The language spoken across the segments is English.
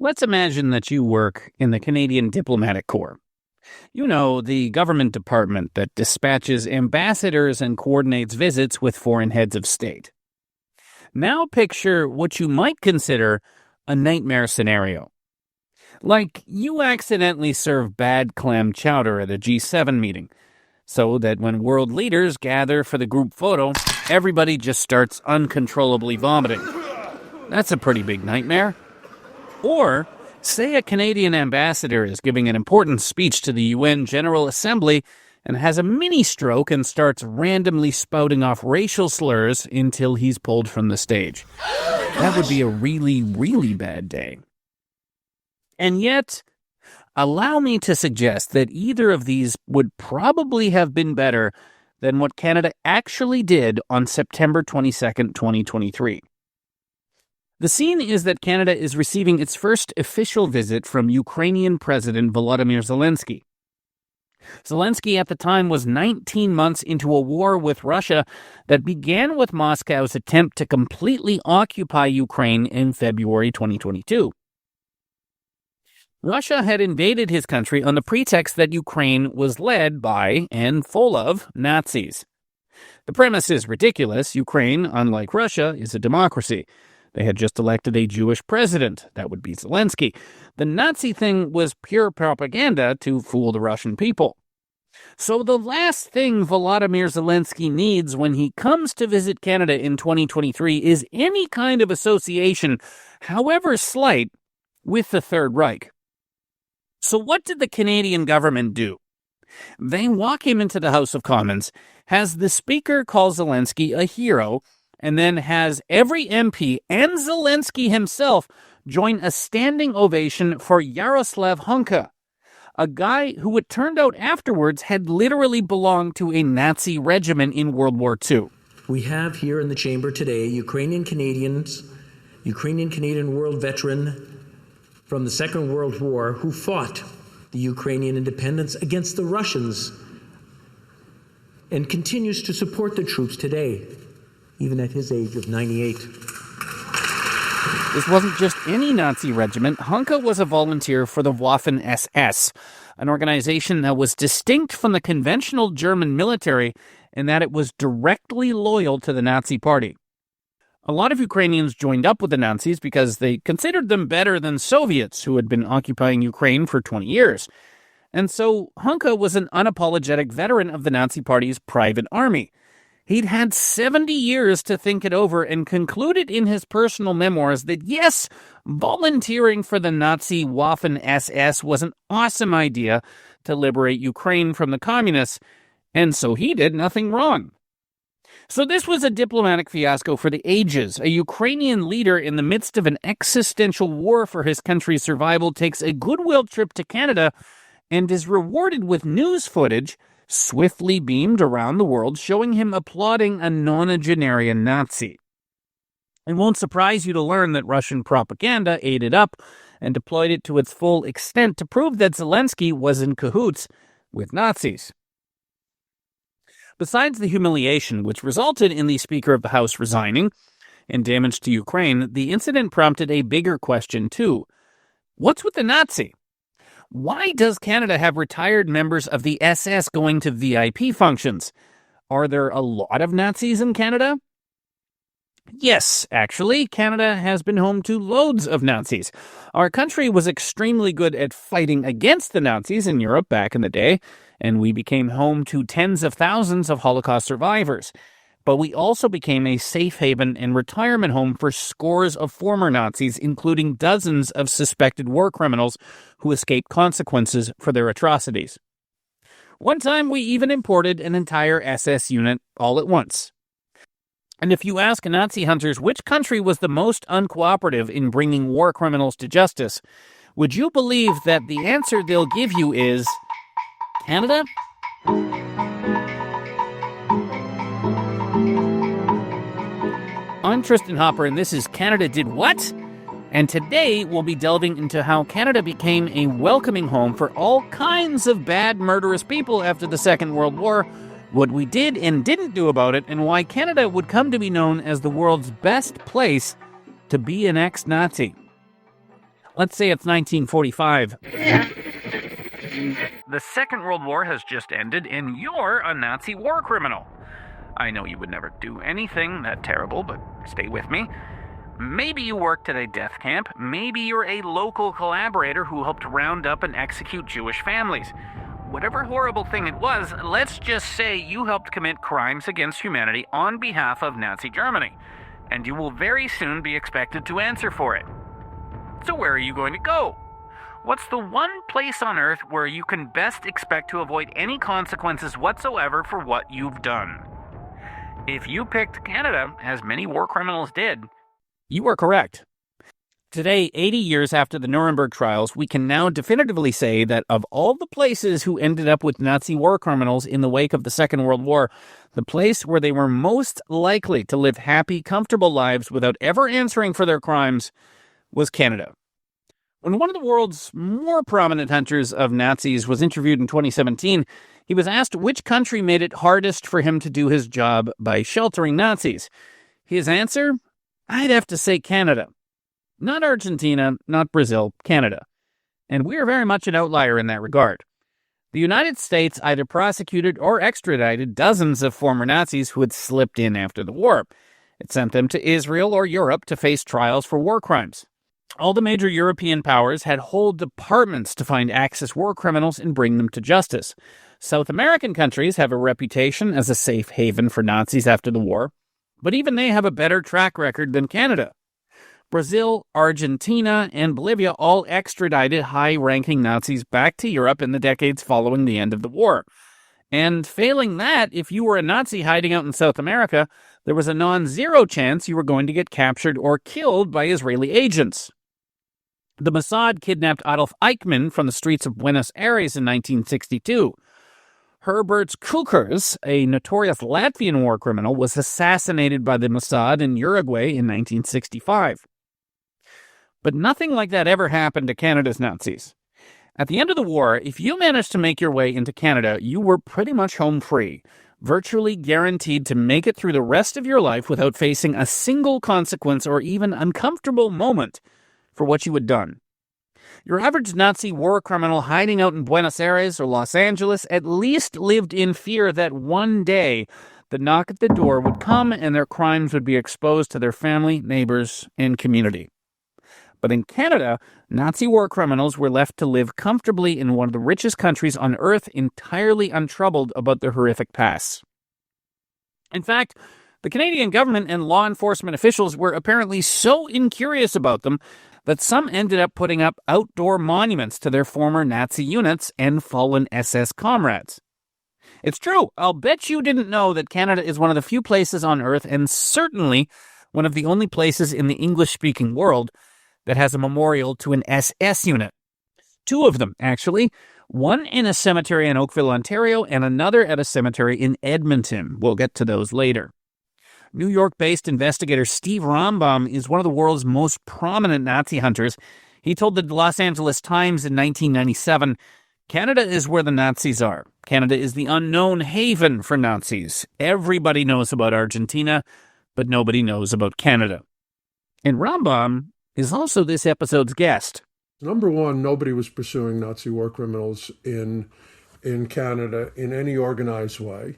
Let's imagine that you work in the Canadian Diplomatic Corps. You know, the government department that dispatches ambassadors and coordinates visits with foreign heads of state. Now picture what you might consider a nightmare scenario. Like you accidentally serve bad clam chowder at a G7 meeting, so that when world leaders gather for the group photo, everybody just starts uncontrollably vomiting. That's a pretty big nightmare. Or, say a Canadian ambassador is giving an important speech to the UN General Assembly and has a mini-stroke and starts randomly spouting off racial slurs until he's pulled from the stage. That would be a really, really bad day. And yet, allow me to suggest that either of these would probably have been better than what Canada actually did on September 22nd, 2023. The scene is that Canada is receiving its first official visit from Ukrainian President Volodymyr Zelensky. Zelensky at the time was 19 months into a war with Russia that began with Moscow's attempt to completely occupy Ukraine in February 2022. Russia had invaded his country on the pretext that Ukraine was led by and full of Nazis. The premise is ridiculous. Ukraine, unlike Russia, is a democracy. They had just elected a Jewish president. That would be Zelensky. The Nazi thing was pure propaganda to fool the Russian people. So the last thing Volodymyr Zelensky needs when he comes to visit Canada in 2023 is any kind of association, however slight, with the Third Reich. So what did the Canadian government do? They walk him into the House of Commons, has the Speaker call Zelensky a hero, and then has every MP and Zelensky himself join a standing ovation for Yaroslav Hunka, a guy who it turned out afterwards had literally belonged to a Nazi regiment in World War II. We have here in the chamber today Ukrainian Canadian world veteran from the Second World War who fought the Ukrainian independence against the Russians and continues to support the troops today, even at his age of 98. This wasn't just any Nazi regiment. Hunka was a volunteer for the Waffen-SS, an organization that was distinct from the conventional German military in that it was directly loyal to the Nazi Party. A lot of Ukrainians joined up with the Nazis because they considered them better than Soviets who had been occupying Ukraine for 20 years. And so Hunka was an unapologetic veteran of the Nazi Party's private army. He'd had 70 years to think it over and concluded in his personal memoirs that, yes, volunteering for the Nazi Waffen-SS was an awesome idea to liberate Ukraine from the communists, and so he did nothing wrong. So this was a diplomatic fiasco for the ages. A Ukrainian leader in the midst of an existential war for his country's survival takes a goodwill trip to Canada and is rewarded with news footage swiftly beamed around the world showing him applauding a nonagenarian Nazi. It won't surprise you to learn that Russian propaganda ate it up and deployed it to its full extent to prove that Zelensky was in cahoots with Nazis. Besides the humiliation which resulted in the Speaker of the House resigning and damage to Ukraine, the incident prompted a bigger question too. What's with the Nazi? Why does Canada have retired members of the SS going to VIP functions? Are there a lot of Nazis in Canada? Yes, actually, Canada has been home to loads of Nazis. Our country was extremely good at fighting against the Nazis in Europe back in the day, and we became home to tens of thousands of Holocaust survivors. But we also became a safe haven and retirement home for scores of former Nazis, including dozens of suspected war criminals who escaped consequences for their atrocities. One time, we even imported an entire SS unit all at once. And if you ask Nazi hunters which country was the most uncooperative in bringing war criminals to justice, would you believe that the answer they'll give you is Canada? I'm Tristan Hopper, and this is Canada Did What? And today we'll be delving into how Canada became a welcoming home for all kinds of bad, murderous people after the Second World War, what we did and didn't do about it, and why Canada would come to be known as the world's best place to be an ex-Nazi. Let's say it's 1945. The Second World War has just ended, and you're a Nazi war criminal. I know you would never do anything that terrible, but stay with me. Maybe you worked at a death camp. Maybe you're a local collaborator who helped round up and execute Jewish families. Whatever horrible thing it was, let's just say you helped commit crimes against humanity on behalf of Nazi Germany, and you will very soon be expected to answer for it. So where are you going to go? What's the one place on Earth where you can best expect to avoid any consequences whatsoever for what you've done? If you picked Canada, as many war criminals did, you were correct. Today, 80 years after the Nuremberg trials, we can now definitively say that of all the places who ended up with Nazi war criminals in the wake of the Second World War, the place where they were most likely to live happy, comfortable lives without ever answering for their crimes was Canada. When one of the world's more prominent hunters of Nazis was interviewed in 2017, he was asked which country made it hardest for him to do his job by sheltering Nazis. His answer? I'd have to say Canada. Not Argentina, not Brazil, Canada. And we're very much an outlier in that regard. The United States either prosecuted or extradited dozens of former Nazis who had slipped in after the war. It sent them to Israel or Europe to face trials for war crimes. All the major European powers had whole departments to find Axis war criminals and bring them to justice. South American countries have a reputation as a safe haven for Nazis after the war, but even they have a better track record than Canada. Brazil, Argentina, and Bolivia all extradited high-ranking Nazis back to Europe in the decades following the end of the war. And failing that, if you were a Nazi hiding out in South America, there was a non-zero chance you were going to get captured or killed by Israeli agents. The Mossad kidnapped Adolf Eichmann from the streets of Buenos Aires in 1962. Herbert Kukers, a notorious Latvian war criminal, was assassinated by the Mossad in Uruguay in 1965. But nothing like that ever happened to Canada's Nazis. At the end of the war, if you managed to make your way into Canada, you were pretty much home free, virtually guaranteed to make it through the rest of your life without facing a single consequence or even uncomfortable moment for what you had done. Your average Nazi war criminal hiding out in Buenos Aires or Los Angeles at least lived in fear that one day the knock at the door would come and their crimes would be exposed to their family, neighbors, and community. But in Canada, Nazi war criminals were left to live comfortably in one of the richest countries on Earth, entirely untroubled about their horrific past. In fact, the Canadian government and law enforcement officials were apparently so incurious about them that some ended up putting up outdoor monuments to their former Nazi units and fallen SS comrades. It's true, I'll bet you didn't know that Canada is one of the few places on Earth, and certainly one of the only places in the English-speaking world, that has a memorial to an SS unit. Two of them, actually. One in a cemetery in Oakville, Ontario, and another at a cemetery in Edmonton. We'll get to those later. New York-based investigator Steve Rombaum is one of the world's most prominent Nazi hunters. He told the Los Angeles Times in 1997, Canada is where the Nazis are. Canada is the unknown haven for Nazis. Everybody knows about Argentina, but nobody knows about Canada. And Rombaum is also this episode's guest. Number one, nobody was pursuing Nazi war criminals in Canada in any organized way.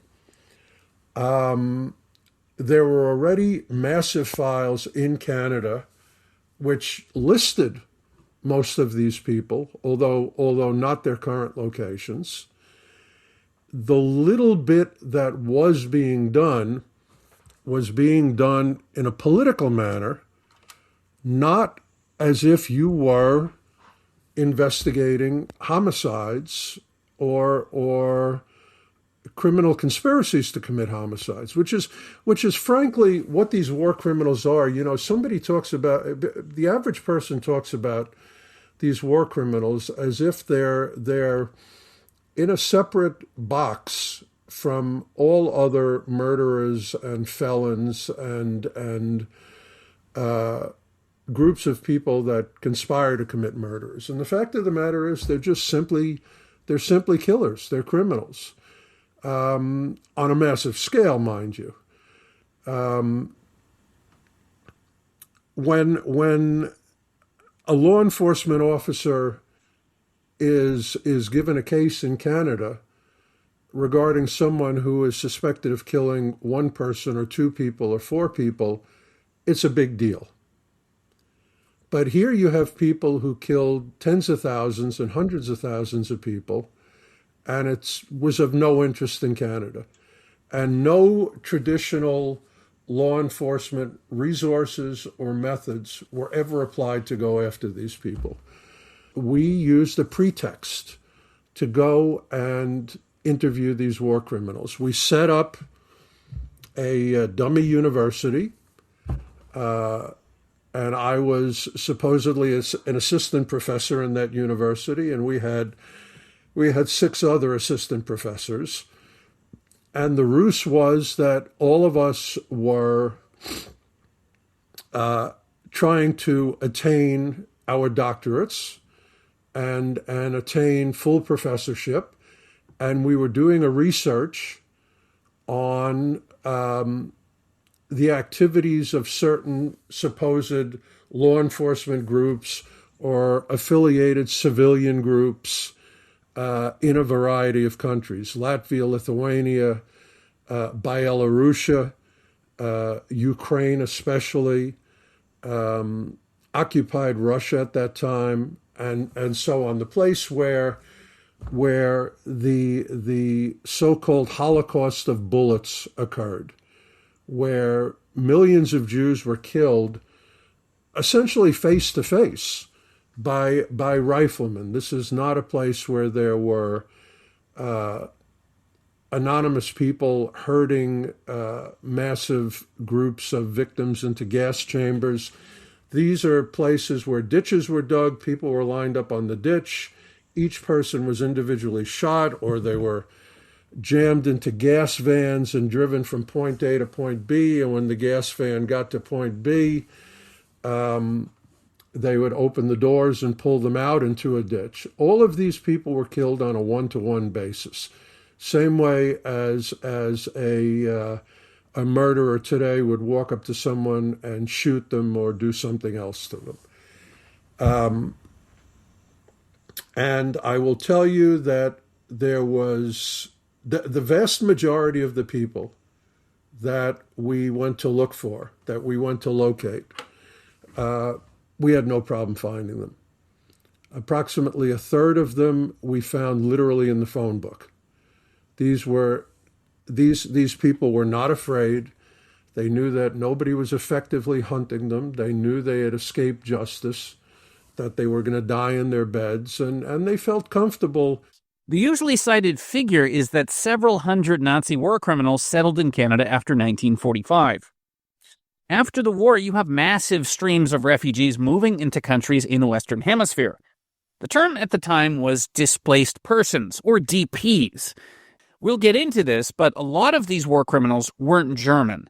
There were already massive files in Canada which listed most of these people, although not their current locations. The little bit that was being done in a political manner, not as if you were investigating homicides or criminal conspiracies to commit homicides, which is frankly what these war criminals are. You know, the average person talks about these war criminals as if they're in a separate box from all other murderers and felons and groups of people that conspire to commit murders. And the fact of the matter is they're simply killers. They're criminals. On a massive scale, mind you. When a law enforcement officer is given a case in Canada regarding someone who is suspected of killing one person or two people or four people, it's a big deal. But here you have people who killed tens of thousands and hundreds of thousands of people, and it was of no interest in Canada. And no traditional law enforcement resources or methods were ever applied to go after these people. We used a pretext to go and interview these war criminals. We set up a dummy university, and I was supposedly an assistant professor in that university, and we had 6 other assistant professors. And the ruse was that all of us were trying to attain our doctorates and attain full professorship. And we were doing a research on the activities of certain supposed law enforcement groups or affiliated civilian groups in a variety of countries: Latvia, Lithuania, Belarus, Ukraine especially, occupied Russia at that time, and so on. The place where the so-called Holocaust of bullets occurred, where millions of Jews were killed essentially face to face by riflemen. This is not a place where there were anonymous people herding massive groups of victims into gas chambers. These are places where ditches were dug, people were lined up on the ditch, each person was individually shot, or they were jammed into gas vans and driven from point A to point B, and when the gas van got to point B, they would open the doors and pull them out into a ditch. All of these people were killed on a one-to-one basis. Same way as a murderer today would walk up to someone and shoot them or do something else to them. And I will tell you that there was the vast majority of the people that we went to look for, that we went to locate, we had no problem finding them. Approximately a third of them we found literally in the phone book. These people were not afraid. They knew that nobody was effectively hunting them. They knew they had escaped justice, that they were going to die in their beds, and they felt comfortable. The usually cited figure is that several hundred Nazi war criminals settled in Canada after 1945. After the war, you have massive streams of refugees moving into countries in the Western Hemisphere. The term at the time was displaced persons, or DPs. We'll get into this, but a lot of these war criminals weren't German.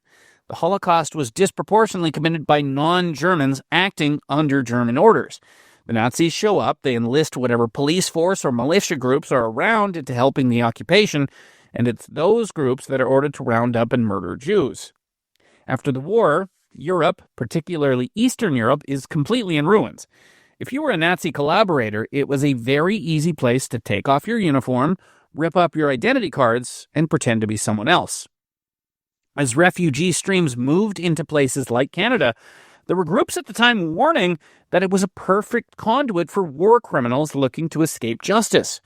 The Holocaust was disproportionately committed by non-Germans acting under German orders. The Nazis show up, they enlist whatever police force or militia groups are around into helping the occupation, and it's those groups that are ordered to round up and murder Jews. After the war, Europe, particularly Eastern Europe, is completely in ruins. If you were a Nazi collaborator, it was a very easy place to take off your uniform, rip up your identity cards, and pretend to be someone else. As refugee streams moved into places like Canada, there were groups at the time warning that it was a perfect conduit for war criminals looking to escape justice.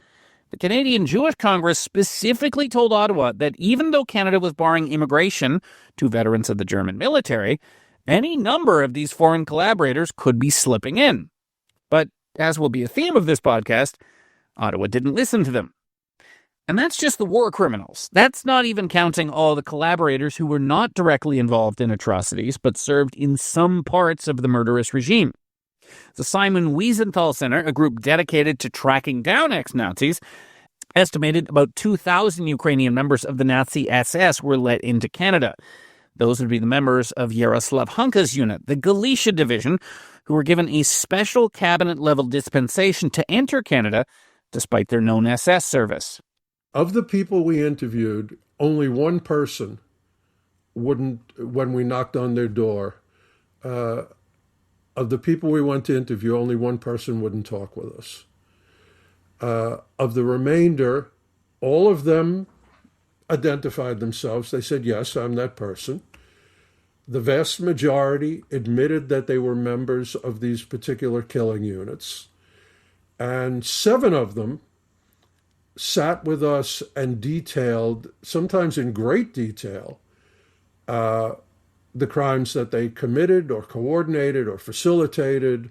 The Canadian Jewish Congress specifically told Ottawa that even though Canada was barring immigration to veterans of the German military, any number of these foreign collaborators could be slipping in. But, as will be a theme of this podcast, Ottawa didn't listen to them. And that's just the war criminals. That's not even counting all the collaborators who were not directly involved in atrocities, but served in some parts of the murderous regime. The Simon Wiesenthal Center, a group dedicated to tracking down ex-Nazis, estimated about 2,000 Ukrainian members of the Nazi SS were let into Canada. Those would be the members of Yaroslav Hunka's unit, the Galicia Division, who were given a special cabinet-level dispensation to enter Canada despite their known SS service. Of the people we interviewed, only one person wouldn't, when we knocked on their door, of the people we went to interview, only one person wouldn't talk with us. Of the remainder, all of them identified themselves. They said, yes, I'm that person. The vast majority admitted that they were members of these particular killing units. And 7 of them sat with us and detailed, sometimes in great detail, the crimes that they committed or coordinated or facilitated,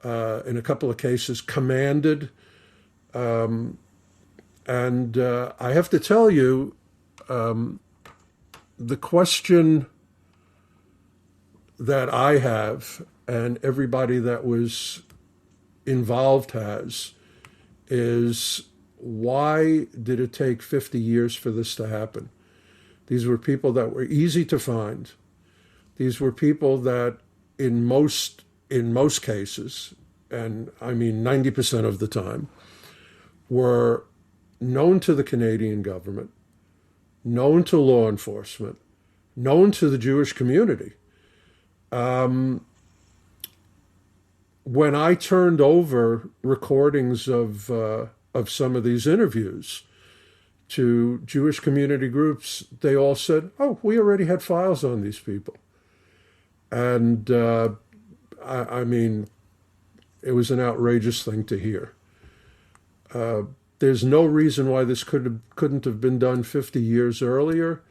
in a couple of cases, commanded. And I have to tell you, the question that I have and everybody that was involved has is, why did it take 50 years for this to happen? These were people that were easy to find. These were people that in most cases, and I mean 90% of the time, were known to the Canadian government, known to law enforcement, known to the Jewish community. When I turned over recordings of some of these interviews to Jewish community groups, they all said, "Oh, we already had files on these people," and I mean, it was an outrageous thing to hear. There's no reason why this couldn't have been done 50 years earlier.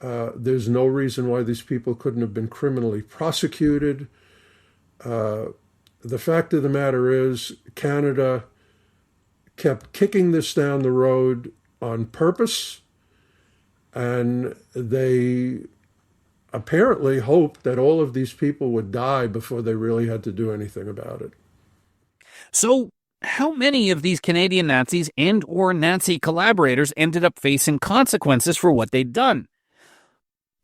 There's no reason why these people couldn't have been criminally prosecuted. The fact of the matter is, Canada kept kicking this down the road on purpose, and they apparently hoped that all of these people would die before they really had to do anything about it. So, how many of these Canadian Nazis and or Nazi collaborators ended up facing consequences for what they'd done?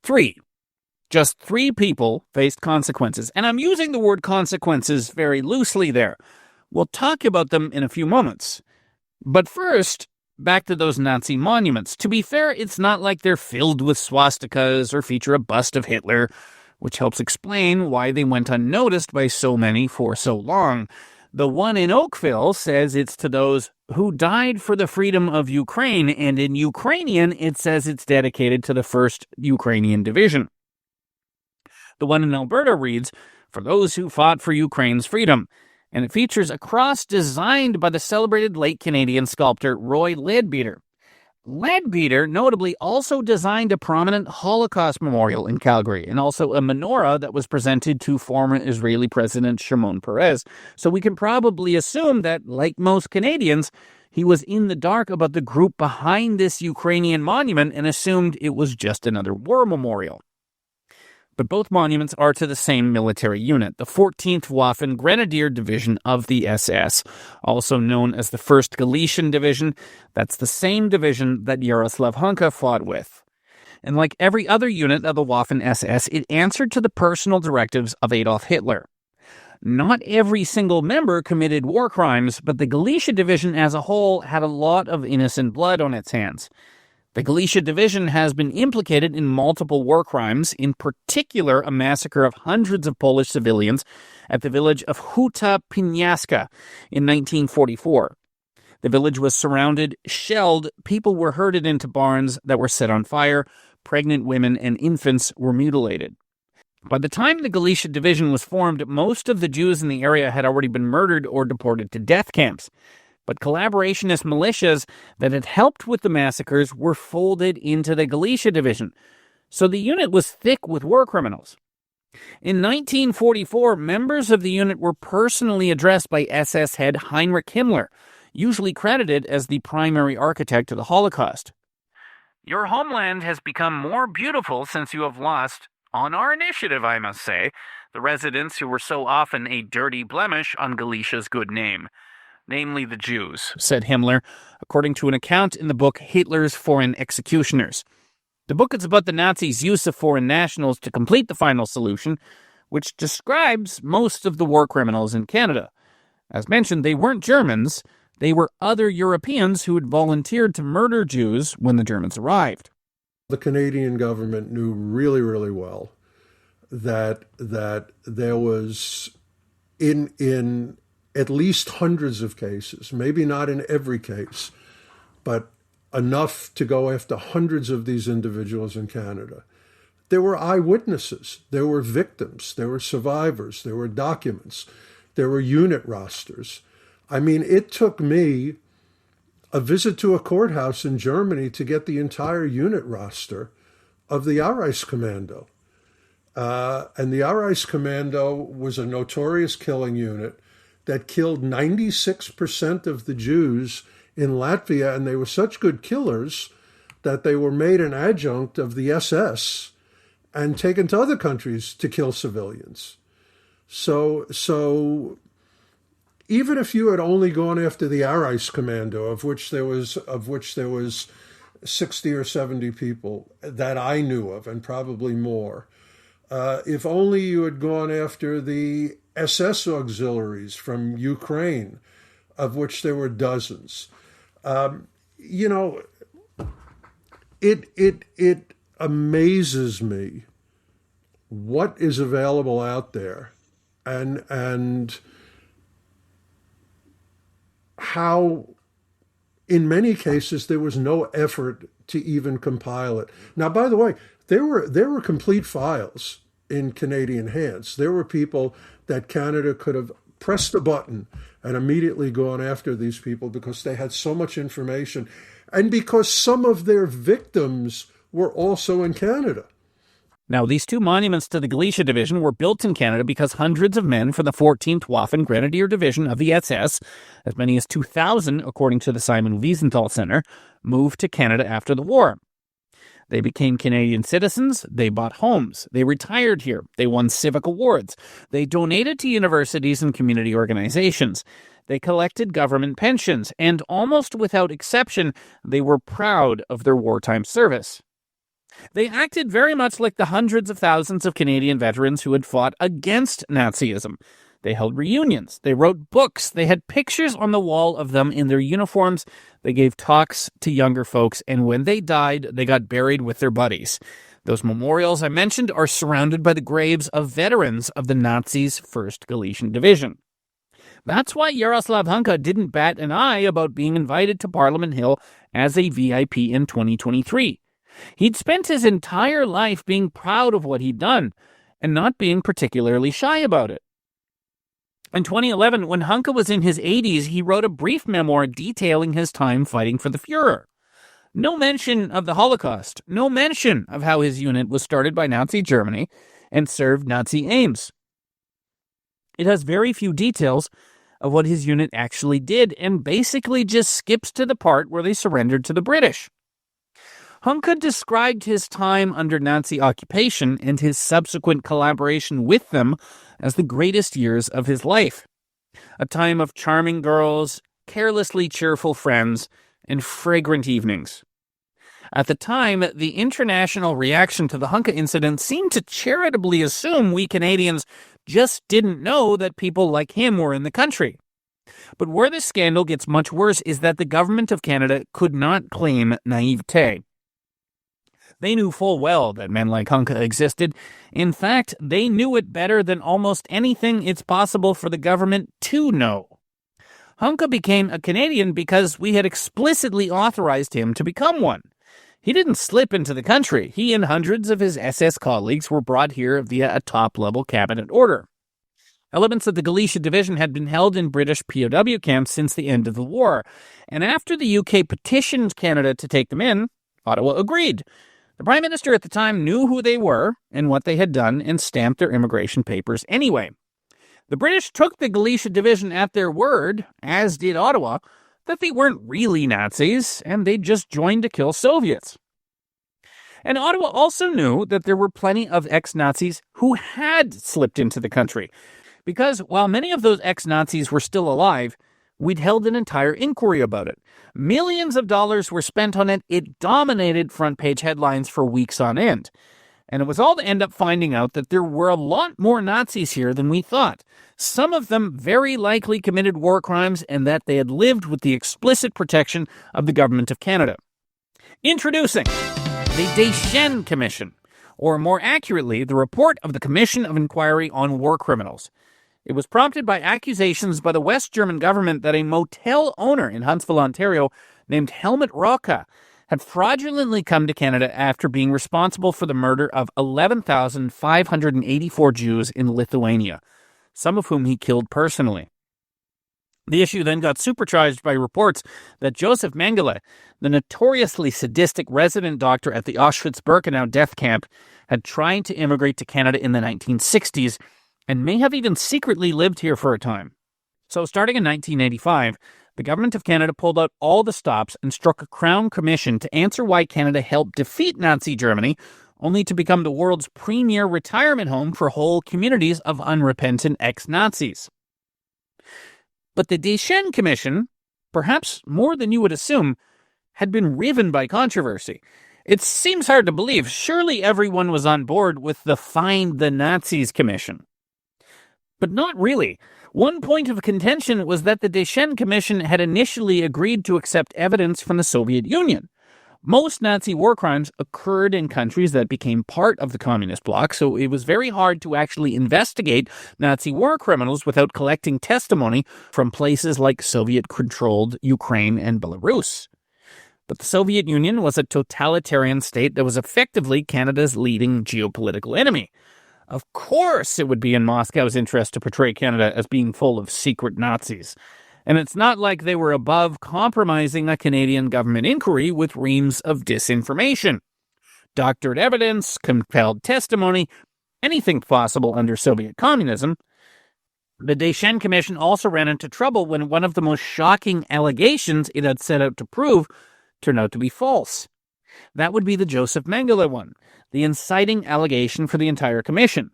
3. Just 3 people faced consequences, and I'm using the word consequences very loosely there. We'll talk about them in a few moments. But first, back to those Nazi monuments. To be fair, it's not like they're filled with swastikas or feature a bust of Hitler, which helps explain why they went unnoticed by so many for so long. The one in Oakville says it's to those who died for the freedom of Ukraine, and in Ukrainian it says it's dedicated to the 1st Ukrainian Division. The one in Alberta reads, "For those who fought for Ukraine's freedom," and it features a cross designed by the celebrated late Canadian sculptor Roy Leadbeater. Leadbeater notably also designed a prominent Holocaust memorial in Calgary, and also a menorah that was presented to former Israeli President Shimon Peres. So we can probably assume that, like most Canadians, he was in the dark about the group behind this Ukrainian monument and assumed it was just another war memorial. But both monuments are to the same military unit, the 14th Waffen Grenadier Division of the SS, also known as the 1st Galician Division. That's the same division that Yaroslav Hunka fought with. And like every other unit of the Waffen SS, it answered to the personal directives of Adolf Hitler. Not every single member committed war crimes, but the Galicia Division as a whole had a lot of innocent blood on its hands. The Galicia Division has been implicated in multiple war crimes, in particular a massacre of hundreds of Polish civilians at the village of Huta Piniaska in 1944. The village was surrounded, shelled, people were herded into barns that were set on fire, pregnant women and infants were mutilated. By the time the Galicia Division was formed, most of the Jews in the area had already been murdered or deported to death camps. But collaborationist militias that had helped with the massacres were folded into the Galicia Division, so the unit was thick with war criminals. In 1944, members of the unit were personally addressed by SS head Heinrich Himmler, usually credited as the primary architect of the Holocaust. "Your homeland has become more beautiful since you have lost, on our initiative, I must say, the residents who were so often a dirty blemish on Galicia's good name. Namely the Jews," said Himmler, according to an account in the book Hitler's Foreign Executioners. The book is about the Nazis' use of foreign nationals to complete the final solution, which describes most of the war criminals in Canada. As mentioned, they weren't Germans, they were other Europeans who had volunteered to murder Jews when the Germans arrived. The Canadian government knew really, really well that there was in at least hundreds of cases, maybe not in every case, but enough to go after hundreds of these individuals in Canada. There were eyewitnesses, there were victims, there were survivors, there were documents, there were unit rosters. I mean, it took me a visit to a courthouse in Germany to get the entire unit roster of the Reichskommando. And the Reichskommando was a notorious killing unit that killed 96% of the Jews in Latvia, and they were such good killers that they were made an adjunct of the SS and taken to other countries to kill civilians. So even if you had only gone after the Reichskommando, of which there was 60 or 70 people that I knew of, and probably more, if only you had gone after the SS auxiliaries from Ukraine, of which there were dozens, it amazes me what is available out there, and how in many cases there was no effort to even compile it. Now, by the way, there were complete files in Canadian hands. There were people that Canada could have pressed a button and immediately gone after these people because they had so much information, and because some of their victims were also in Canada. Now, these two monuments to the Galicia Division were built in Canada because hundreds of men from the 14th Waffen Grenadier Division of the SS, as many as 2,000 according to the Simon Wiesenthal Center, moved to Canada after the war. They became Canadian citizens, they bought homes, they retired here, they won civic awards, they donated to universities and community organizations, they collected government pensions, and almost without exception, they were proud of their wartime service. They acted very much like the hundreds of thousands of Canadian veterans who had fought against Nazism. They held reunions, they wrote books, they had pictures on the wall of them in their uniforms, they gave talks to younger folks, and when they died, they got buried with their buddies. Those memorials I mentioned are surrounded by the graves of veterans of the Nazis' 1st Galician Division. That's why Jaroslav Hunka didn't bat an eye about being invited to Parliament Hill as a VIP in 2023. He'd spent his entire life being proud of what he'd done and not being particularly shy about it. In 2011, when Hunka was in his 80s, he wrote a brief memoir detailing his time fighting for the Fuhrer. No mention of the Holocaust, no mention of how his unit was started by Nazi Germany and served Nazi aims. It has very few details of what his unit actually did and basically just skips to the part where they surrendered to the British. Hunka described his time under Nazi occupation and his subsequent collaboration with them as the greatest years of his life. A time of charming girls, carelessly cheerful friends, and fragrant evenings. At the time, the international reaction to the Hunka incident seemed to charitably assume we Canadians just didn't know that people like him were in the country. But where the scandal gets much worse is that the government of Canada could not claim naivete. They knew full well that men like Hunka existed. In fact, they knew it better than almost anything it's possible for the government to know. Hunka became a Canadian because we had explicitly authorized him to become one. He didn't slip into the country. He and hundreds of his SS colleagues were brought here via a top-level cabinet order. Elements of the Galicia Division had been held in British POW camps since the end of the war, and after the UK petitioned Canada to take them in, Ottawa agreed. The Prime Minister at the time knew who they were and what they had done and stamped their immigration papers anyway. The British took the Galicia Division at their word, as did Ottawa, that they weren't really Nazis and they'd just joined to kill Soviets. And Ottawa also knew that there were plenty of ex-Nazis who had slipped into the country, because while many of those ex-Nazis were still alive, we'd held an entire inquiry about it. Millions of dollars were spent on it. It dominated front-page headlines for weeks on end. And it was all to end up finding out that there were a lot more Nazis here than we thought. Some of them very likely committed war crimes and that they had lived with the explicit protection of the Government of Canada. Introducing the Deschênes Commission, or more accurately, the report of the Commission of Inquiry on War Criminals. It was prompted by accusations by the West German government that a motel owner in Huntsville, Ontario, named Helmut Roca, had fraudulently come to Canada after being responsible for the murder of 11,584 Jews in Lithuania, some of whom he killed personally. The issue then got supercharged by reports that Joseph Mengele, the notoriously sadistic resident doctor at the Auschwitz-Birkenau death camp, had tried to immigrate to Canada in the 1960s and may have even secretly lived here for a time. So starting in 1985, the government of Canada pulled out all the stops and struck a Crown Commission to answer why Canada helped defeat Nazi Germany, only to become the world's premier retirement home for whole communities of unrepentant ex-Nazis. But the Deschênes Commission, perhaps more than you would assume, had been riven by controversy. It seems hard to believe. Surely everyone was on board with the Find the Nazis Commission. But not really. One point of contention was that the Deschênes Commission had initially agreed to accept evidence from the Soviet Union. Most Nazi war crimes occurred in countries that became part of the communist bloc, so it was very hard to actually investigate Nazi war criminals without collecting testimony from places like Soviet-controlled Ukraine and Belarus. But the Soviet Union was a totalitarian state that was effectively Canada's leading geopolitical enemy. Of course it would be in Moscow's interest to portray Canada as being full of secret Nazis. And it's not like they were above compromising a Canadian government inquiry with reams of disinformation. Doctored evidence, compelled testimony, anything possible under Soviet communism. The Deschênes Commission also ran into trouble when one of the most shocking allegations it had set out to prove turned out to be false. That would be the Joseph Mengele one, the inciting allegation for the entire commission.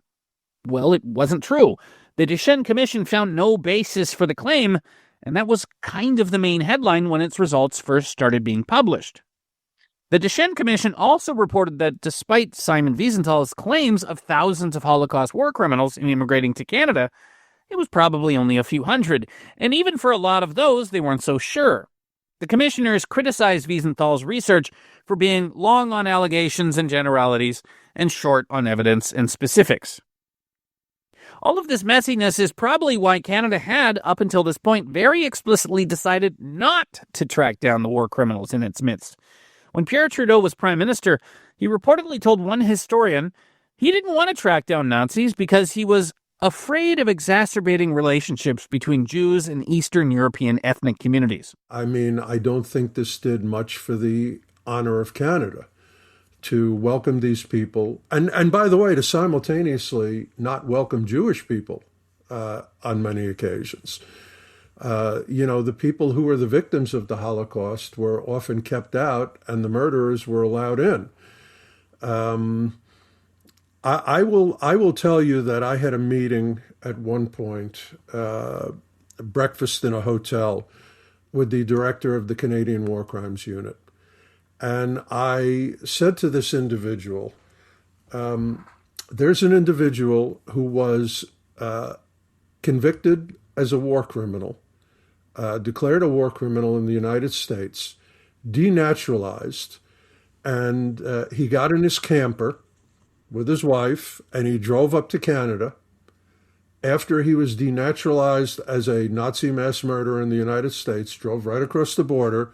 Well, it wasn't true. The Deschênes Commission found no basis for the claim, and that was kind of the main headline when its results first started being published. The Deschênes Commission also reported that despite Simon Wiesenthal's claims of thousands of Holocaust war criminals immigrating to Canada, it was probably only a few hundred, and even for a lot of those, they weren't so sure. The commissioners criticized Wiesenthal's research for being long on allegations and generalities and short on evidence and specifics. All of this messiness is probably why Canada had, up until this point, very explicitly decided not to track down the war criminals in its midst. When Pierre Trudeau was Prime Minister, he reportedly told one historian he didn't want to track down Nazis because he was afraid of exacerbating relationships between Jews and Eastern European ethnic communities. I mean, I don't think this did much for the honor of Canada to welcome these people. And by the way, to simultaneously not welcome Jewish people on many occasions. The people who were the victims of the Holocaust were often kept out and the murderers were allowed in. I will tell you that I had a meeting at one point, a breakfast in a hotel with the director of the Canadian War Crimes Unit. And I said to this individual, there's an individual who was convicted as a war criminal, declared a war criminal in the United States, denaturalized, and he got in his camper with his wife, and he drove up to Canada after he was denaturalized as a Nazi mass murderer in the United States, drove right across the border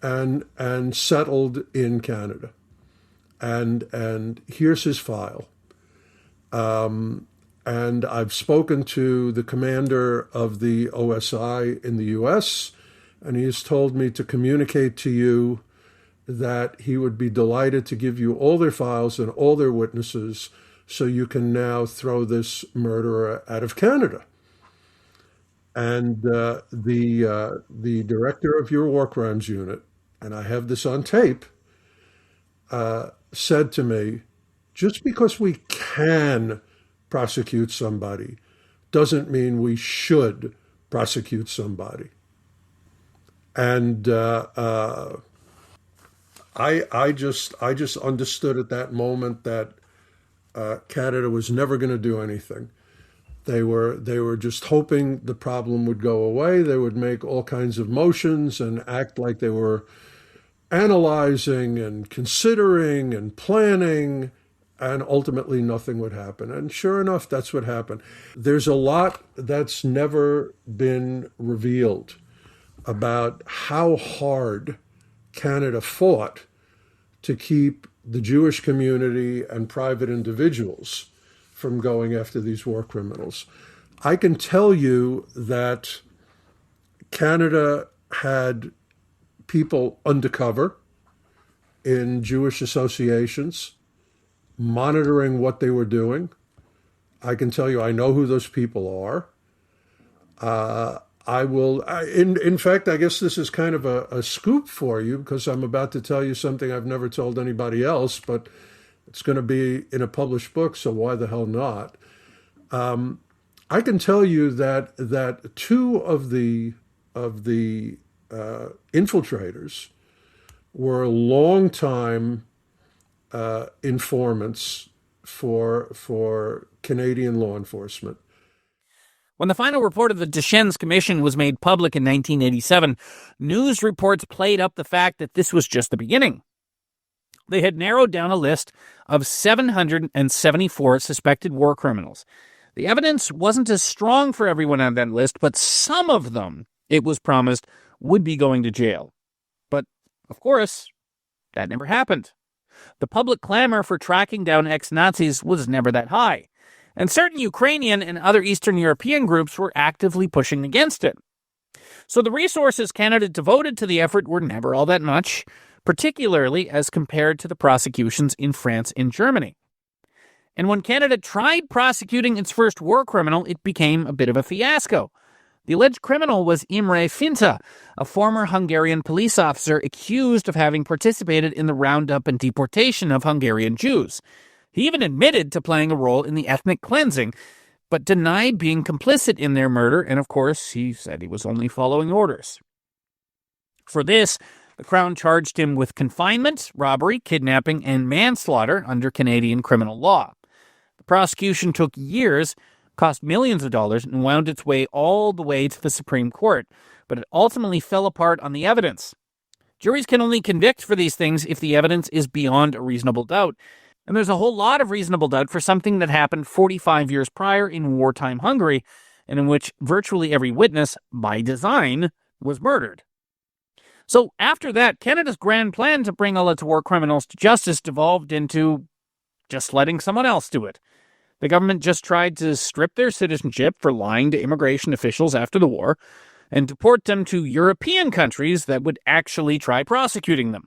and settled in Canada. And here's his file. And I've spoken to the commander of the OSI in the U.S., and he has told me to communicate to you that he would be delighted to give you all their files and all their witnesses so you can now throw this murderer out of Canada. And the director of your war crimes unit, and I have this on tape, said to me, just because we can prosecute somebody doesn't mean we should prosecute somebody. And I just understood at that moment that Canada was never going to do anything. They were just hoping the problem would go away. They would make all kinds of motions and act like they were analyzing and considering and planning, and ultimately nothing would happen. And sure enough, that's what happened. There's a lot that's never been revealed about how hard Canada fought to keep the Jewish community and private individuals from going after these war criminals. I can tell you that Canada had people undercover in Jewish associations monitoring what they were doing. I can tell you, I know who those people are. In fact, I guess this is kind of a scoop for you, because I'm about to tell you something I've never told anybody else, but it's going to be in a published book, so why the hell not? I can tell you that two of the infiltrators were longtime informants for Canadian law enforcement. When the final report of the Deschênes Commission was made public in 1987, news reports played up the fact that this was just the beginning. They had narrowed down a list of 774 suspected war criminals. The evidence wasn't as strong for everyone on that list, but some of them, it was promised, would be going to jail. But, of course, that never happened. The public clamor for tracking down ex-Nazis was never that high, and certain Ukrainian and other Eastern European groups were actively pushing against it. So the resources Canada devoted to the effort were never all that much, particularly as compared to the prosecutions in France and Germany. And when Canada tried prosecuting its first war criminal, it became a bit of a fiasco. The alleged criminal was Imre Finta, a former Hungarian police officer accused of having participated in the roundup and deportation of Hungarian Jews. He even admitted to playing a role in the ethnic cleansing, but denied being complicit in their murder, and of course, he said he was only following orders. For this, the Crown charged him with confinement, robbery, kidnapping, and manslaughter under Canadian criminal law. The prosecution took years, cost millions of dollars, and wound its way all the way to the Supreme Court, but it ultimately fell apart on the evidence. Juries can only convict for these things if the evidence is beyond a reasonable doubt, and there's a whole lot of reasonable doubt for something that happened 45 years prior in wartime Hungary, and in which virtually every witness, by design, was murdered. So after that, Canada's grand plan to bring all its war criminals to justice devolved into just letting someone else do it. The government just tried to strip their citizenship for lying to immigration officials after the war and deport them to European countries that would actually try prosecuting them.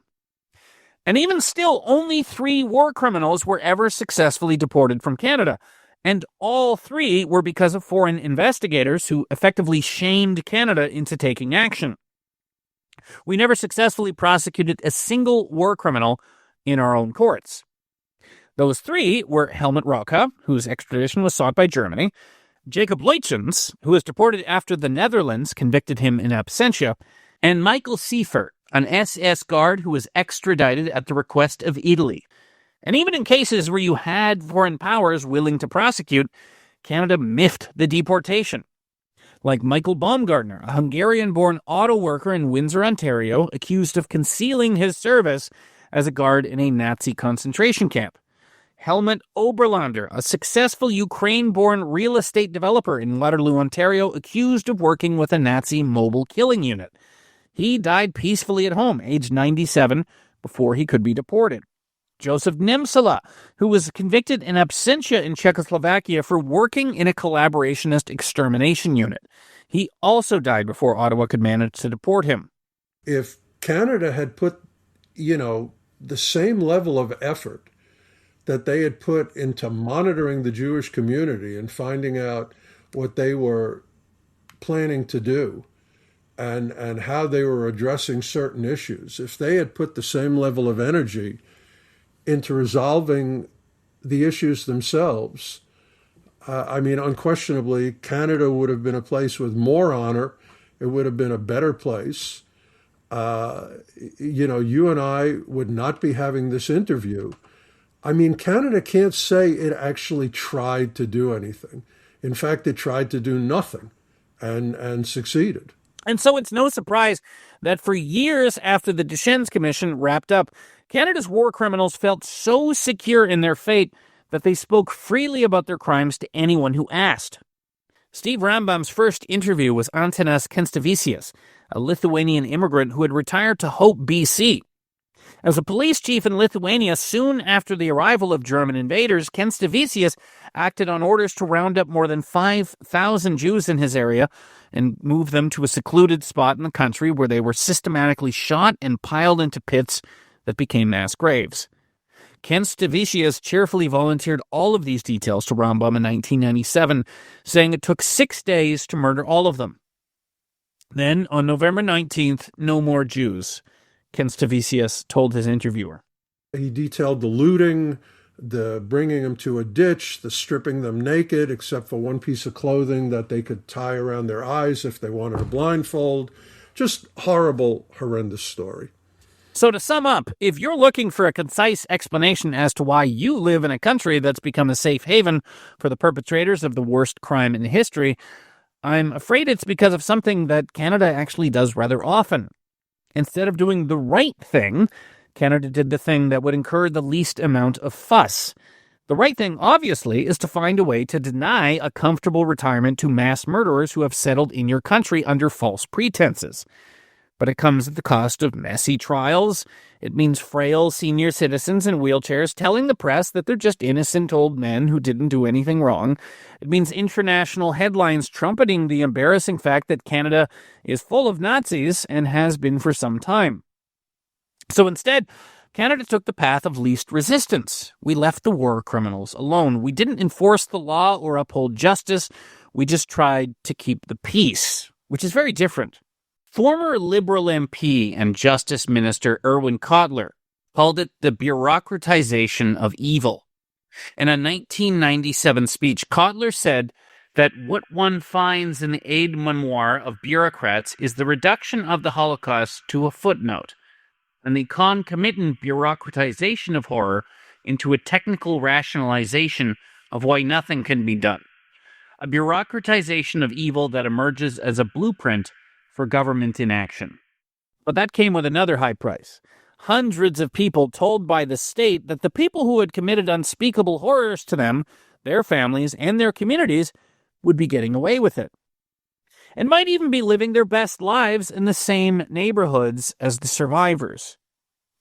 And even still, only 3 war criminals were ever successfully deported from Canada, and all 3 were because of foreign investigators who effectively shamed Canada into taking action. We never successfully prosecuted a single war criminal in our own courts. Those 3 were Helmut Rauch, whose extradition was sought by Germany, Jacob Luytjens, who was deported after the Netherlands convicted him in absentia, and Michael Seifert, an SS guard who was extradited at the request of Italy. And even in cases where you had foreign powers willing to prosecute, Canada miffed the deportation. Like Michael Baumgartner, a Hungarian-born auto worker in Windsor, Ontario, accused of concealing his service as a guard in a Nazi concentration camp. Helmut Oberlander, a successful Ukraine-born real estate developer in Waterloo, Ontario, accused of working with a Nazi mobile killing unit. He died peacefully at home, aged 97, before he could be deported. Joseph Nemcela, who was convicted in absentia in Czechoslovakia for working in a collaborationist extermination unit. He also died before Ottawa could manage to deport him. If Canada had put, the same level of effort that they had put into monitoring the Jewish community and finding out what they were planning to do and how they were addressing certain issues, if they had put the same level of energy into resolving the issues themselves, unquestionably, Canada would have been a place with more honor. It would have been a better place. You and I would not be having this interview. Canada can't say it actually tried to do anything. In fact, it tried to do nothing and succeeded. And so it's no surprise that for years after the Deschênes Commission wrapped up, Canada's war criminals felt so secure in their fate that they spoke freely about their crimes to anyone who asked. Steve Rambam's first interview was Antanas Kenstavicius, a Lithuanian immigrant who had retired to Hope, BC. As a police chief in Lithuania soon after the arrival of German invaders, Kenstavicius acted on orders to round up more than 5,000 Jews in his area and move them to a secluded spot in the country where they were systematically shot and piled into pits that became mass graves. Kenstavicius cheerfully volunteered all of these details to Rambam in 1997, saying it took 6 days to murder all of them. Then, on November 19th, no more Jews, Kenstavicius told his interviewer. He detailed the looting, the bringing them to a ditch, the stripping them naked except for one piece of clothing that they could tie around their eyes if they wanted a blindfold. Just horrible, horrendous story. So to sum up, if you're looking for a concise explanation as to why you live in a country that's become a safe haven for the perpetrators of the worst crime in history, I'm afraid it's because of something that Canada actually does rather often. Instead of doing the right thing, Canada did the thing that would incur the least amount of fuss. The right thing, obviously, is to find a way to deny a comfortable retirement to mass murderers who have settled in your country under false pretenses. But it comes at the cost of messy trials. It means frail senior citizens in wheelchairs telling the press that they're just innocent old men who didn't do anything wrong. It means international headlines trumpeting the embarrassing fact that Canada is full of Nazis and has been for some time. So instead, Canada took the path of least resistance. We left the war criminals alone. We didn't enforce the law or uphold justice. We just tried to keep the peace, which is very different. Former Liberal MP and Justice Minister Irwin Cotler called it the bureaucratization of evil. In a 1997 speech, Cotler said that what one finds in the aide-memoire of bureaucrats is the reduction of the Holocaust to a footnote, and the concomitant bureaucratization of horror into a technical rationalization of why nothing can be done. A bureaucratization of evil that emerges as a blueprint for government inaction. But that came with another high price. Hundreds of people told by the state that the people who had committed unspeakable horrors to them, their families, and their communities would be getting away with it, and might even be living their best lives in the same neighborhoods as the survivors.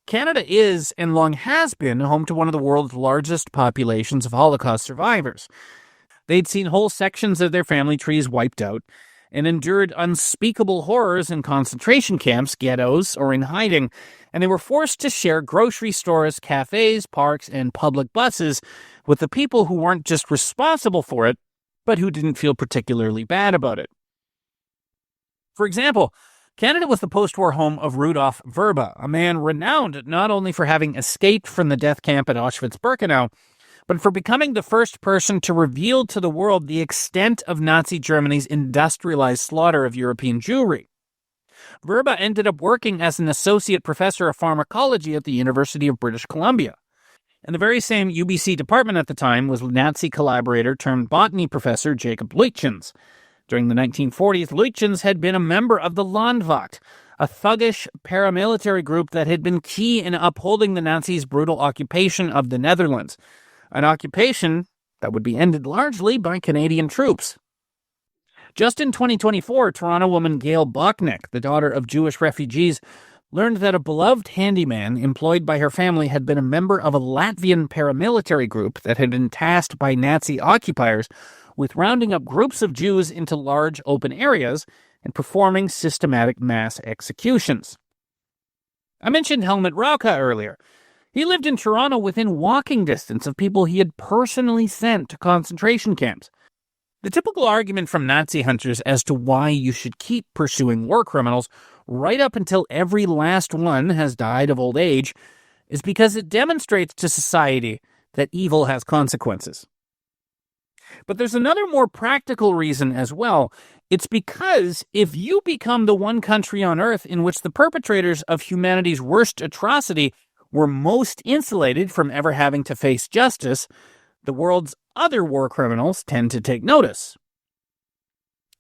Canada is, and long has been, home to one of the world's largest populations of Holocaust survivors. They'd seen whole sections of their family trees wiped out, and endured unspeakable horrors in concentration camps, ghettos, or in hiding, and they were forced to share grocery stores, cafes, parks, and public buses with the people who weren't just responsible for it, but who didn't feel particularly bad about it. For example, Canada was the post-war home of Rudolf Verba, a man renowned not only for having escaped from the death camp at Auschwitz-Birkenau, but for becoming the first person to reveal to the world the extent of Nazi Germany's industrialized slaughter of European Jewry. Verba ended up working as an associate professor of pharmacology at the University of British Columbia. And the very same UBC department at the time was Nazi collaborator turned botany professor Jacob Luytjens. During the 1940s, Luytjens had been a member of the Landwacht, a thuggish paramilitary group that had been key in upholding the Nazis' brutal occupation of the Netherlands, an occupation that would be ended largely by Canadian troops. Just in 2024, Toronto woman Gail Bachnick, the daughter of Jewish refugees, learned that a beloved handyman employed by her family had been a member of a Latvian paramilitary group that had been tasked by Nazi occupiers with rounding up groups of Jews into large open areas and performing systematic mass executions. I mentioned Helmut Rauch earlier. He lived in Toronto within walking distance of people he had personally sent to concentration camps. The typical argument from Nazi hunters as to why you should keep pursuing war criminals right up until every last one has died of old age is because it demonstrates to society that evil has consequences. But there's another more practical reason as well. It's because if you become the one country on earth in which the perpetrators of humanity's worst atrocity were most insulated from ever having to face justice, the world's other war criminals tend to take notice.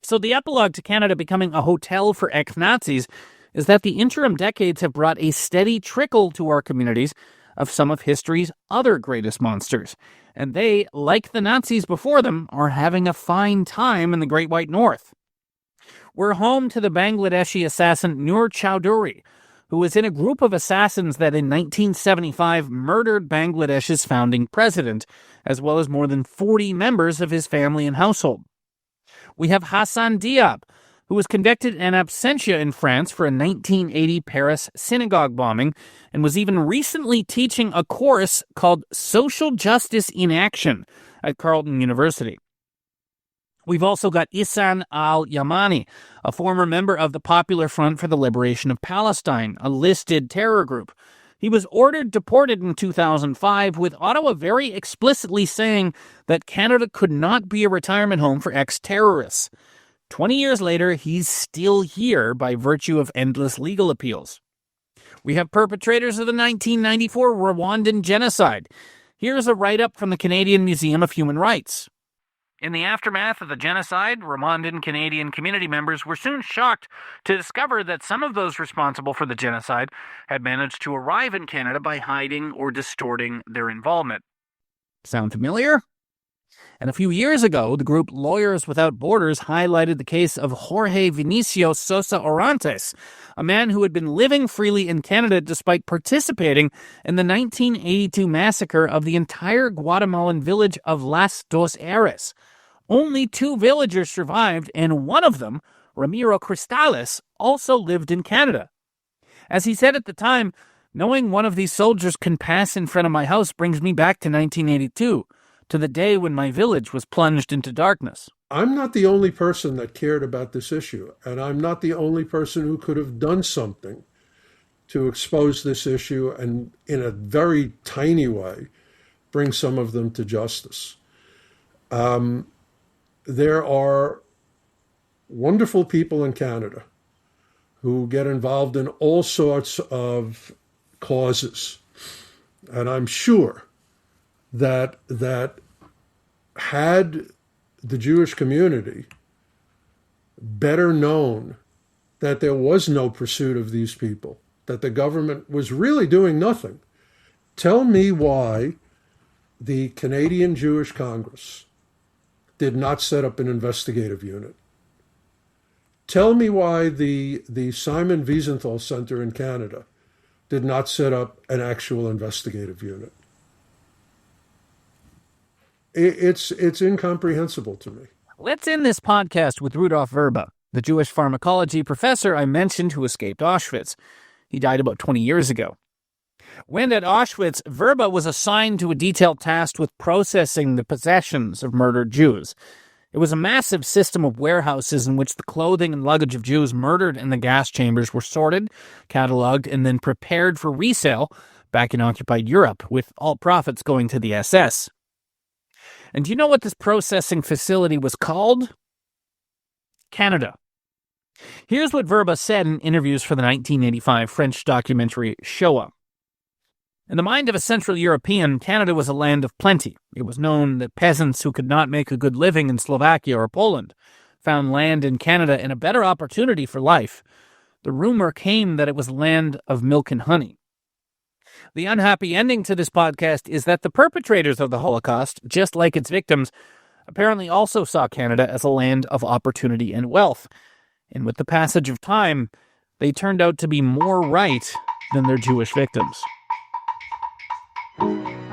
So the epilogue to Canada becoming a hotel for ex-Nazis is that the interim decades have brought a steady trickle to our communities of some of history's other greatest monsters. And they, like the Nazis before them, are having a fine time in the Great White North. We're home to the Bangladeshi assassin Nur Chowdhury, who was in a group of assassins that in 1975 murdered Bangladesh's founding president, as well as more than 40 members of his family and household. We have Hassan Diab, who was convicted in absentia in France for a 1980 Paris synagogue bombing and was even recently teaching a course called Social Justice in Action at Carleton University. We've also got Ihsan al-Yamani, a former member of the Popular Front for the Liberation of Palestine, a listed terror group. He was ordered deported in 2005, with Ottawa very explicitly saying that Canada could not be a retirement home for ex-terrorists. 20 years later, he's still here by virtue of endless legal appeals. We have perpetrators of the 1994 Rwandan genocide. Here's a write-up from the Canadian Museum of Human Rights. In the aftermath of the genocide, Rwandan Canadian community members were soon shocked to discover that some of those responsible for the genocide had managed to arrive in Canada by hiding or distorting their involvement. Sound familiar? And a few years ago, the group Lawyers Without Borders highlighted the case of Jorge Vinicio Sosa Orantes, a man who had been living freely in Canada despite participating in the 1982 massacre of the entire Guatemalan village of Las Dos Eres. Only 2 villagers survived, and one of them, Ramiro Cristales, also lived in Canada. As he said at the time, knowing one of these soldiers can pass in front of my house brings me back to 1982, to the day when my village was plunged into darkness. I'm not the only person that cared about this issue, and I'm not the only person who could have done something to expose this issue and, in a very tiny way, bring some of them to justice. There are wonderful people in Canada who get involved in all sorts of causes, and I'm sure that had the Jewish community better known that there was no pursuit of these people, that the government was really doing nothing. Tell me why the Canadian Jewish Congress did not set up an investigative unit. Tell me why the Simon Wiesenthal Center in Canada did not set up an actual investigative unit. It's incomprehensible to me. Let's end this podcast with Rudolf Verba, the Jewish pharmacology professor I mentioned who escaped Auschwitz. He died about 20 years ago. When at Auschwitz, Verba was assigned to a detailed task with processing the possessions of murdered Jews. It was a massive system of warehouses in which the clothing and luggage of Jews murdered in the gas chambers were sorted, cataloged, and then prepared for resale back in occupied Europe, with all profits going to the SS. And do you know what this processing facility was called? Canada. Here's what Verba said in interviews for the 1985 French documentary Shoah. In the mind of a Central European, Canada was a land of plenty. It was known that peasants who could not make a good living in Slovakia or Poland found land in Canada and a better opportunity for life. The rumor came that it was land of milk and honey. The unhappy ending to this podcast is that the perpetrators of the Holocaust, just like its victims, apparently also saw Canada as a land of opportunity and wealth. And with the passage of time, they turned out to be more right than their Jewish victims.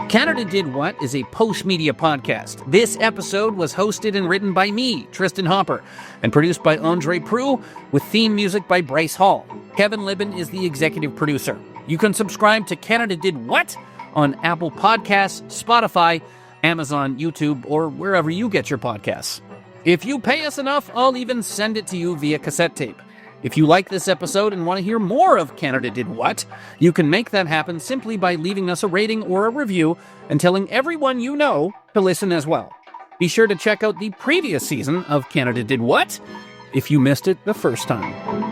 Canada Did What is a post-media podcast. This episode was hosted and written by me, Tristan Hopper, and produced by Andre Proulx, with theme music by Bryce Hall. Kevin Libben is the executive producer. You can subscribe to Canada Did What on Apple Podcasts, Spotify, Amazon, YouTube, or wherever you get your podcasts. If you pay us enough, I'll even send it to you via cassette tape. If you like this episode and want to hear more of Canada Did What, you can make that happen simply by leaving us a rating or a review and telling everyone you know to listen as well. Be sure to check out the previous season of Canada Did What if you missed it the first time.